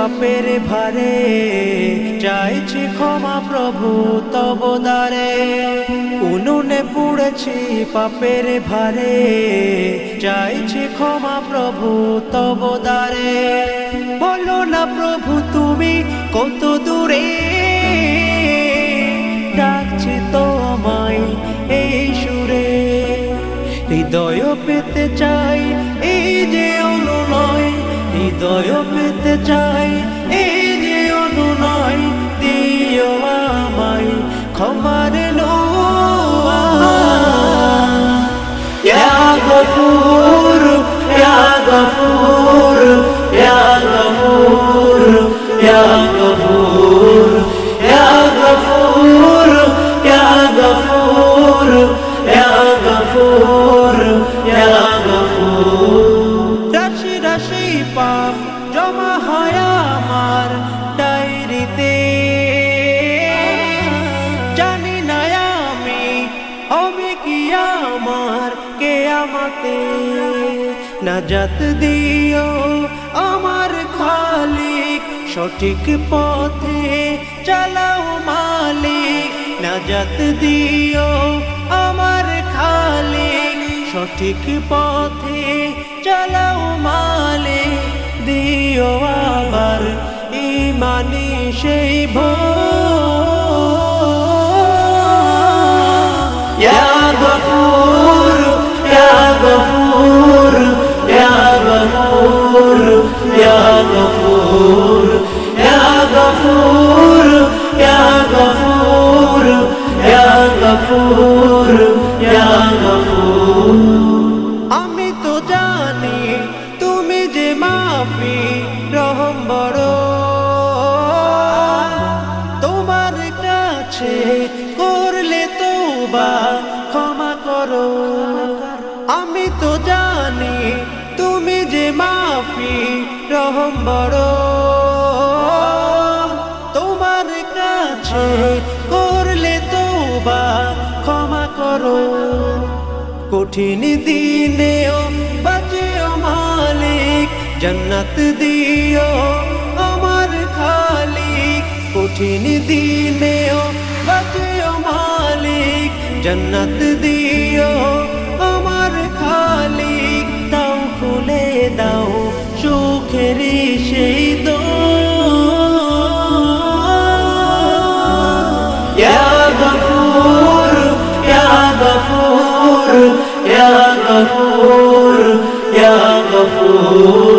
পাপের ভারে, চাইছি ক্ষমা প্রভু তব দ্বারে। উনুনে পুড়েছি পাপের ভারে, চাইছি ক্ষমা প্রভু তব দ্বারে। বলো না প্রভু তুমি কত দূরে, ডাকছি তোমায় এই সুরে। হৃদয় পেতে চাই এই যে অনুনয়, হৃদয় পেতে চাই এই যে অনুনয়। দিও আমায় ক্ষমার নোয়া, ইয়া গফুর ইয়া গফুর ইয়া গফুর ইয়া গফুর ইয়া গফুর ইয়া গফুর ইয়া গফুর ইয়া গফুর। রাশি রাশি পাপ জমা হয় আমার ডায়েরিতে, জানি না আমি কি আমার কিয়ামতে। নাজাত দিও আমার খালিক, সঠিক পথে চালাও মালিক। নাজাত দিও আমার খালিক, সঠিক পথে চালাও মালিক। দিও আবার ইমানি সেই ভোর, ইয়া গফুর ইয়া গফুর ইয়া গফুর ইয়া গফুর ইয়া গফুর ইয়া গফুর ইয়া গফুর ইয়া গফুর। আমি তো জানি তুমি যে মাফি রহম বড়, তোমার কাছে করলে তওবা ক্ষমা করো। আমি তো জানি তুমি যে মাফি রহম বড়, তোমার কাছে করলে তওবা ক্ষমা করো। কঠিন দিনেও বাঁচিও মালিক, জান্নাত দিও আমার খালিক। কঠিন দিনেও বাঁচিও মালিক, জান্নাত দিও আমার খালিক। দাও খুলে দাও সুখের সেই দোর, ইয়া গফুর ইয়া গফুর ইয়া গফুর ইয়া গফুর।